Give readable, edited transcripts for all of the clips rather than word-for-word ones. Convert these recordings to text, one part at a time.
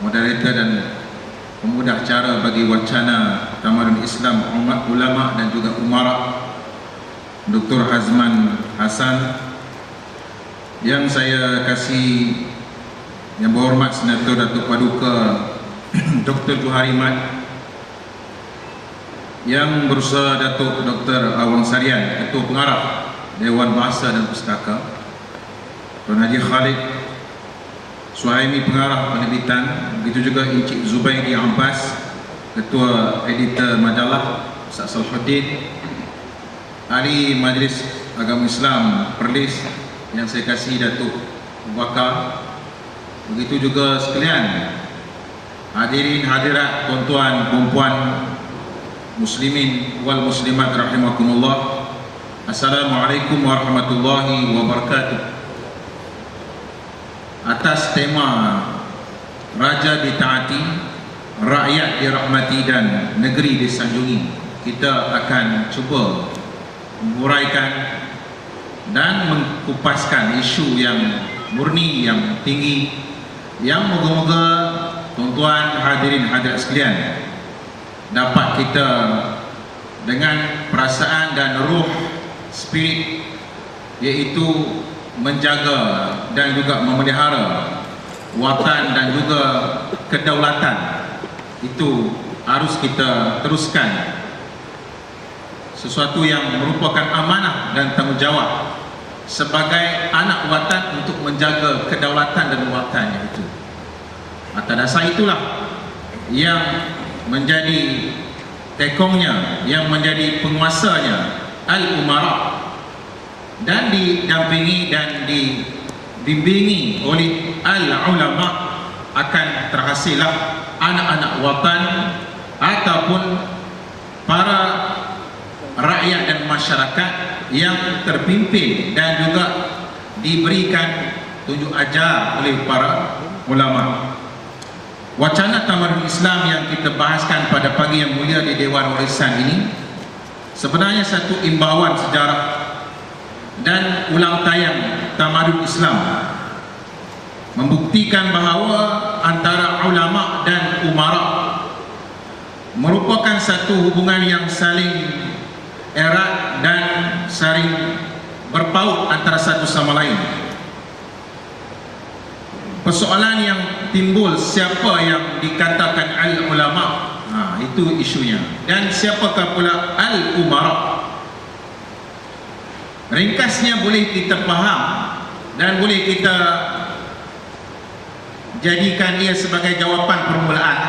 moderator dan pemudah cara bagi wacana Tamadun Islam Umat Ulama dan juga Umara, Dr. Hazman Hasan, yang saya kasih yang berhormat Senator Datuk Paduka Dr. Johari Mat, yang berusaha Datuk Dr. Awang Sarian, Ketua Pengarah Dewan Bahasa dan Pustaka, Tuan Haji Khalid Suhaimi, Pengarah Penerbitan, begitu juga Encik Zubairi Abbas, Ketua Editor Majalah, Ustaz Salahuddin, Ahli Majlis Agama Islam Perlis yang saya kasih Datuk Abu Bakar, begitu juga sekalian hadirin hadirat, tuan-tuan, perempuan, muslimin wal muslimat rahimakumullah. Assalamualaikum warahmatullahi wabarakatuh. Atas tema Raja ditaati, rakyat dirahmati dan negeri disanjungi, kita akan cuba menguraikan dan mengkupaskan isu yang murni, yang tinggi, yang moga-moga tuan-tuan hadirin hadirat sekalian dapat kita dengan perasaan dan ruh spirit, iaitu menjaga dan juga memelihara watan dan juga kedaulatan. Itu harus kita teruskan, sesuatu yang merupakan amanah dan tanggungjawab sebagai anak watan untuk menjaga kedaulatan dan watannya itu. Atas dasar itulah yang menjadi tekongnya, yang menjadi penguasanya Al-Umara, dan didampingi dan dibimbingi oleh Al-Ulama, akan terhasillah anak-anak watan ataupun para rakyat dan masyarakat yang terpimpin dan juga diberikan tunjuk ajar oleh para ulama. Wacana Tamadun Islam yang kita bahaskan pada pagi yang mulia di Dewan Warisan ini sebenarnya satu imbauan sejarah dan ulang tayang Tamadun Islam, membuktikan bahawa antara ulama dan umara merupakan satu hubungan yang saling erat dan saling berpaut antara satu sama lain. Persoalan yang timbul, siapa yang dikatakan al-ulama, itu isunya, dan siapakah pula al-umara. Ringkasnya boleh kita faham dan boleh kita jadikan ia sebagai jawapan permulaan.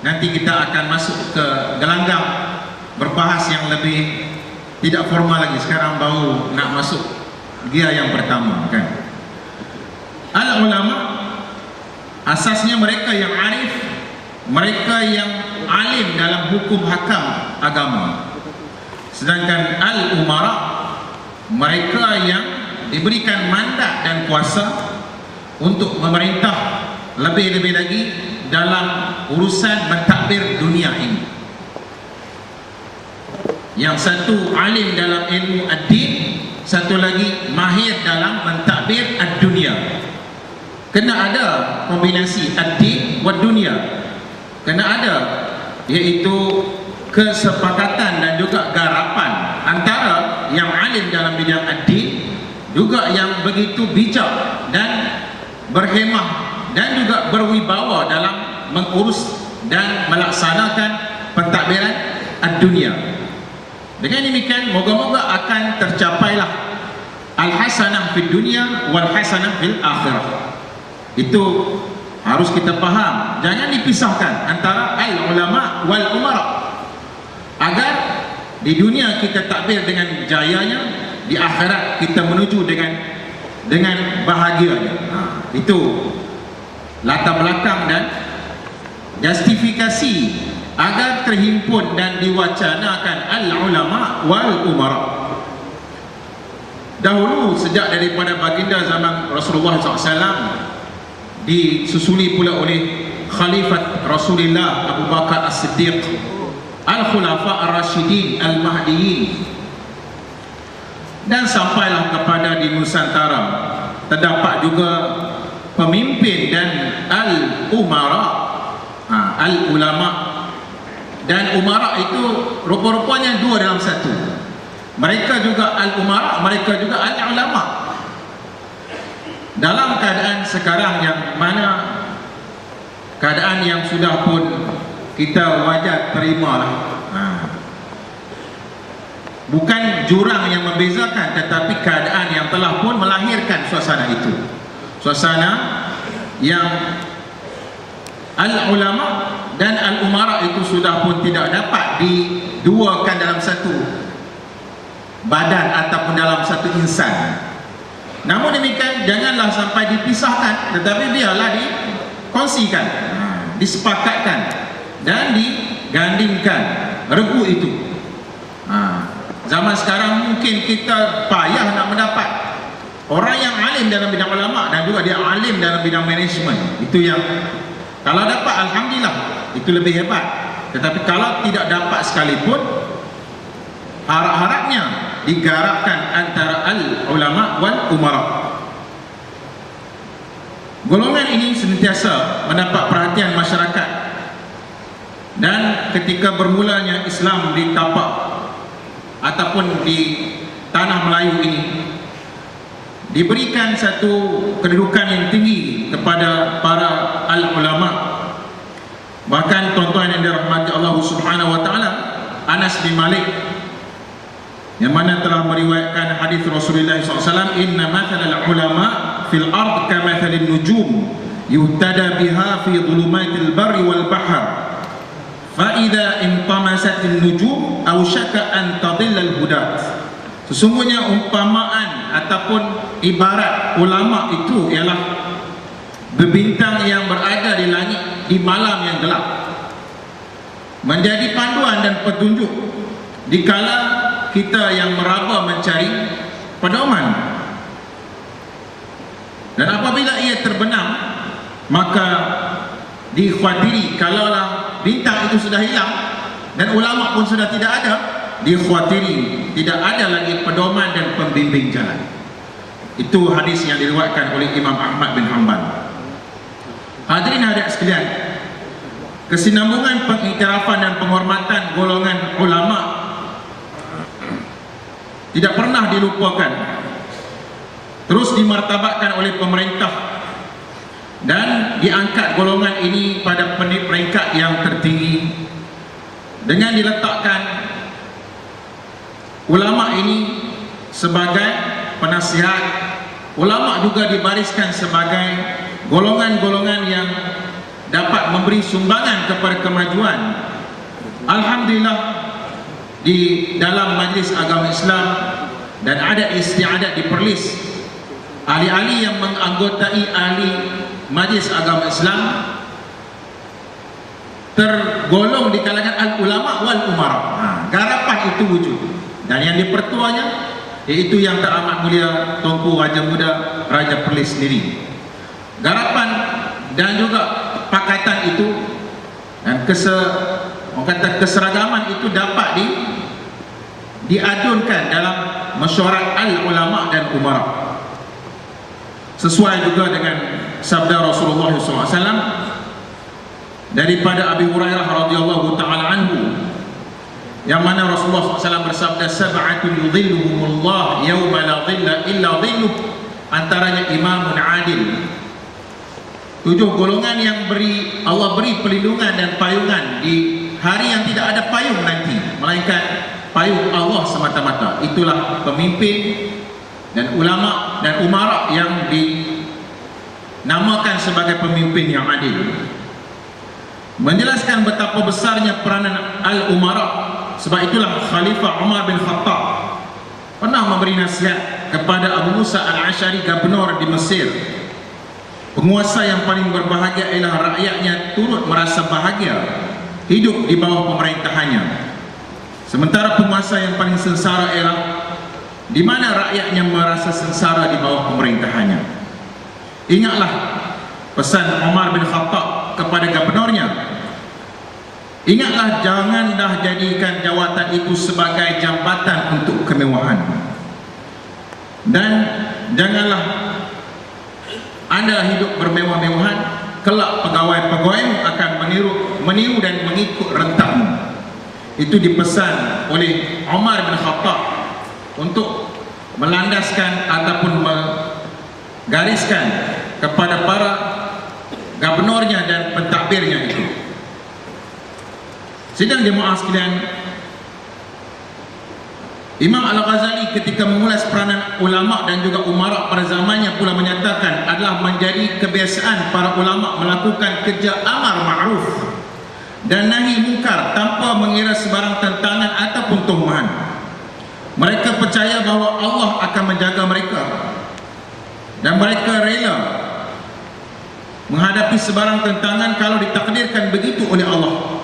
Nanti kita akan masuk ke gelanggang berbahas yang lebih tidak formal lagi. Sekarang baru nak masuk gear yang pertama, kan? Al-ulama asasnya mereka yang arif, mereka yang alim dalam hukum hakam agama. Sedangkan al-umara mereka yang diberikan mandat dan kuasa untuk memerintah lebih-lebih lagi dalam urusan mentadbir dunia ini. Yang satu alim dalam ilmu ad-din, satu lagi mahir dalam mentadbir ad-dunia. Kena ada kombinasi ad-din wa dunia, kena ada, iaitu kesepakatan dan juga garapan antara yang alim dalam bidang ad-din, juga yang begitu bijak dan berhemah dan juga berwibawa dalam mengurus dan melaksanakan pentadbiran ad-dunia. Dengan demikian moga-moga akan tercapailah al-hasanah fid dunia wal hasanah fil akhirah. Itu harus kita faham, jangan dipisahkan antara al-ulama wal umara, agar di dunia kita takbir dengan jayanya, di akhirat kita menuju dengan bahagianya. Itu latar belakang dan justifikasi agar terhimpun dan diwacanakan al-ulama wal umara. Dahulu sejak daripada baginda zaman Rasulullah SAW, disusuli pula oleh Khalifat Rasulullah Abu Bakar As-Siddiq, Al-Khulafa Ar-Rashidin Al-Mahdiyin, dan sampailah kepada di Nusantara terdapat juga pemimpin dan al-umara, al-ulama dan umara itu rupa-rupanya dua dalam satu. Mereka juga al-umara, mereka juga al-ulama. Dalam keadaan sekarang yang mana keadaan yang sudah pun kita wajar terimalah, bukan jurang yang membezakan, tetapi keadaan yang telah pun melahirkan suasana itu, suasana yang al-ulama dan al-umara itu sudah pun tidak dapat diduakan dalam satu badan ataupun dalam satu insan. Namun demikian, janganlah sampai dipisahkan, tetapi biarlah dikongsikan, disepakatkan dan digandingkan regu itu. Zaman sekarang mungkin kita payah nak mendapat orang yang alim dalam bidang ulama dan juga dia alim dalam bidang manajemen. Itu yang kalau dapat, alhamdulillah, itu lebih hebat. Tetapi kalau tidak dapat sekalipun, harap-harapnya digarapkan antara al-ulama wal umara. Golongan ini senantiasa mendapat perhatian masyarakat, dan ketika bermulanya Islam di tapak ataupun di tanah Melayu ini, diberikan satu kedudukan yang tinggi kepada para al-ulama. Bahkan tuan-tuan yang dirahmati Allah Subhanahu wa taala, Anas bin Malik yang mana telah meriwayatkan hadis Rasulullah SAW, inna mathalal ulama fil ard kamathalin nujum yuhtada biha fi dhulumatil barri wal bahr fa idza intamasatin nujum awshaka an tadillal hudat. Sesungguhnya umpamaan ataupun ibarat ulama itu ialah berbintang yang berada di langit di malam yang gelap, menjadi panduan dan petunjuk dikala kita yang meraba mencari pedoman. Dan apabila ia terbenam, maka dikhawatiri kalaulah bintang itu sudah hilang dan ulama pun sudah tidak ada, dikhawatiri tidak ada lagi pedoman dan pembimbing jalan. Itu hadis yang diriwayatkan oleh Imam Ahmad bin Hanbal. Hadirin hadirat sekalian, kesinambungan pengiktirafan dan penghormatan golongan ulama tidak pernah dilupakan, terus dimartabatkan oleh pemerintah dan diangkat golongan ini pada peringkat yang tertinggi dengan diletakkan ulama ini sebagai penasihat. Ulama juga dibariskan sebagai golongan-golongan yang dapat memberi sumbangan kepada kemajuan. Alhamdulillah, di dalam Majlis Agama Islam dan ada istiadat di Perlis, ahli-ahli yang menganggotai ahli Majlis Agama Islam tergolong di kalangan al-ulama wal umara. Garapan itu wujud, dan yang dipertuanya iaitu yang teramat mulia Tunku Raja Muda Raja Perlis sendiri. Garapan dan juga pakatan itu dan keseragaman itu dapat diadunkan dalam mesyuarat al-ulama dan umara, sesuai juga dengan sabda Rasulullah SAW daripada Abi Hurairah radhiyallahu taala anhu, yang mana Rasulullah SAW bersabda, sab'atun yudhilluhumullah yawma la dhilla illa dhilluh, antaranya imamun adil. 7 golongan yang Allah beri perlindungan dan payungan di hari yang tidak ada payung nanti, melainkan payung Allah semata-mata. Itulah pemimpin dan ulama dan umara yang dinamakan sebagai pemimpin yang adil. Menjelaskan betapa besarnya peranan al-umara, sebab itulah Khalifah Umar bin Khattab pernah memberi nasihat kepada Abu Musa al-Ash'ari, gubernur di Mesir. Penguasa yang paling berbahagia ialah rakyatnya turut merasa bahagia hidup di bawah pemerintahannya, sementara penguasa yang paling sengsara ialah di mana rakyatnya merasa sengsara di bawah pemerintahannya. Ingatlah pesan Umar bin Khattab kepada gubernurnya, ingatlah, janganlah jadikan jawatan itu sebagai jambatan untuk kemewahan, dan janganlah Anda hidup bermewah-mewahan, kelak pegawai-pegawaimu akan meniru dan mengikut rentakmu. Itu dipesan oleh Umar bin Khattab untuk melandaskan ataupun menggariskan kepada para gubernurnya dan pentadbirnya itu. Sidang jemaah sekalian, Imam Al-Ghazali ketika mengulas peranan ulama dan juga umara pada zamannya pula menyatakan adalah menjadi kebiasaan para ulama melakukan kerja amar ma'ruf dan nahi mungkar tanpa mengira sebarang tentangan ataupun tuhuhan. Mereka percaya bahawa Allah akan menjaga mereka dan mereka rela menghadapi sebarang tentangan kalau ditakdirkan begitu oleh Allah,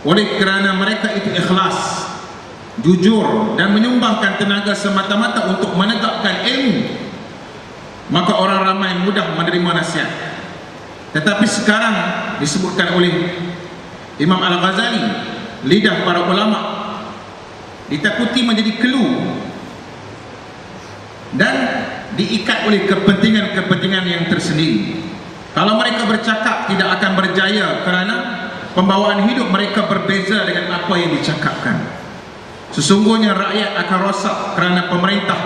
oleh kerana mereka itu ikhlas, jujur dan menyumbangkan tenaga semata-mata untuk menegakkan ilmu. Maka orang ramai mudah menerima nasihat. Tetapi sekarang disebutkan oleh Imam Al-Ghazali, lidah para ulama ditakuti menjadi kelu dan diikat oleh kepentingan-kepentingan yang tersendiri. Kalau mereka bercakap tidak akan berjaya kerana pembawaan hidup mereka berbeza dengan apa yang dicakapkan. Sesungguhnya rakyat akan rosak kerana pemerintah,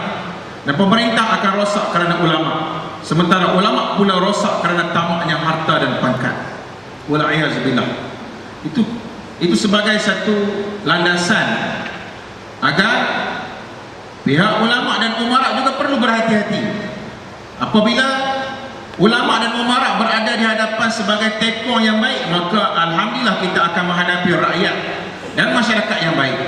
dan pemerintah akan rosak kerana ulama. Sementara ulama pula rosak kerana tamaknya harta dan pangkat. Wal'iyazbillah. Itu sebagai satu landasan agar pihak ulama dan umara juga perlu berhati-hati. Apabila ulama dan umara berada di hadapan sebagai tekong yang baik, maka alhamdulillah kita akan menghadapi rakyat dan masyarakat yang baik.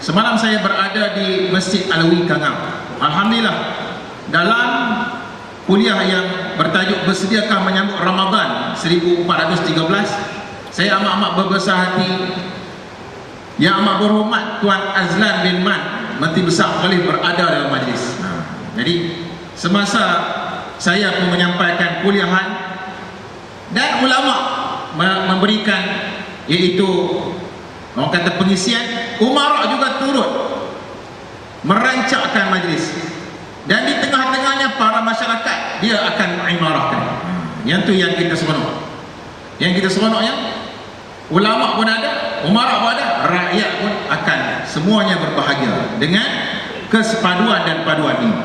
Semalam saya berada di Masjid Alwi Kangam. Alhamdulillah, dalam kuliah yang bertajuk bersediakah menyambut Ramadan 1413, saya amat-amat berbesar hati, yang amat berhormat Tuan Azlan bin Man, Menteri Besar Khalif, berada dalam majlis. Jadi semasa saya pun menyampaikan kuliahan dan ulama memberikan, iaitu orang kata pengisian, umara juga turut merancakkan majlis, dan di tengah-tengahnya para masyarakat dia akan mengimarahkan. Yang tu yang kita seronok. Yang kita seronok yang ulama pun ada, umara pun ada, rakyat pun akan semuanya berbahagia dengan kesepaduan dan paduan ini.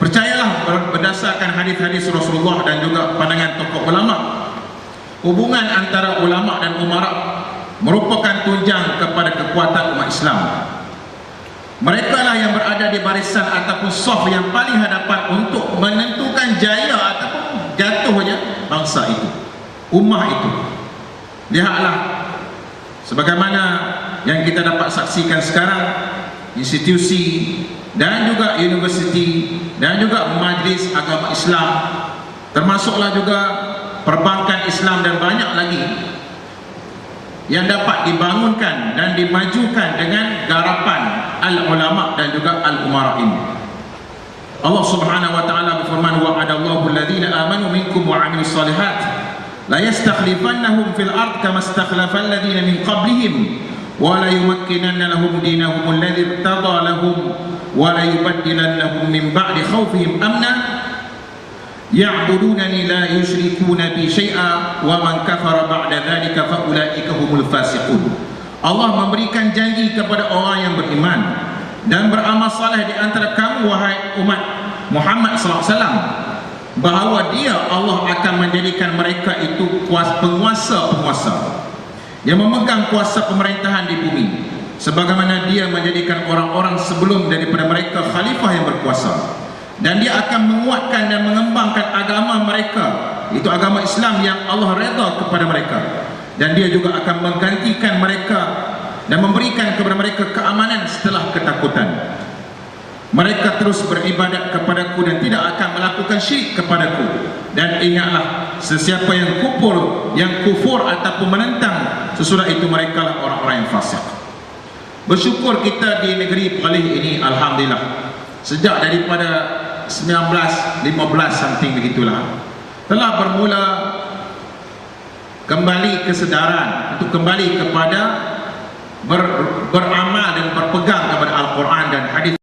Percayalah, berdasarkan hadis-hadis Rasulullah dan juga pandangan tokoh ulama, hubungan antara ulama dan umara merupakan tunjang kepada kekuatan umat Islam. Mereka lah yang berada di barisan ataupun saf yang paling hadapan untuk menentukan jaya ataupun jatuhnya bangsa itu, ummah itu. Lihatlah sebagaimana yang kita dapat saksikan sekarang, institusi dan juga universiti dan juga majlis agama Islam, termasuklah juga perbankan Islam dan banyak lagi yang dapat dibangunkan dan dimajukan dengan garapan al-ulama dan juga al-umara ini. Allah Subhanahu wa taala berfirman, wa'adallahu alladhina amanu minkum wa 'amilus shalihat la yastakhlifannahum fil ard kama istakhlafal ladzina min qablihim wa la yumakkinanna lahum dinahum alladzi irtada lahum wa la yubaddilannahum min ba'di khawfihim amna ya'budunani la yusyrikuna bi syai'a wa man kafara ba'da dzalika fa ulaika humul fasiqun. Allah memberikan janji kepada orang yang beriman dan beramal saleh di antara kamu wahai umat Muhammad sallallahu alaihi wasallam, bahawa dia Allah akan menjadikan mereka itu penguasa-penguasa yang memegang kuasa pemerintahan di bumi, sebagaimana dia menjadikan orang-orang sebelum daripada mereka khalifah yang berkuasa. Dan dia akan menguatkan dan mengembangkan agama mereka, itu agama Islam yang Allah redha kepada mereka. Dan dia juga akan menggantikan mereka dan memberikan kepada mereka keamanan setelah ketakutan. Mereka terus beribadat kepadaku dan tidak akan melakukan syirik kepadaku. Dan ingatlah, sesiapa yang kufur ataupun menentang sesudah itu, mereka lah orang-orang yang fasik. Bersyukur kita di negeri Perlis ini, alhamdulillah, sejak daripada 1915 something begitulah, telah bermula kembali kesedaran untuk kembali kepada beramal dan berpegang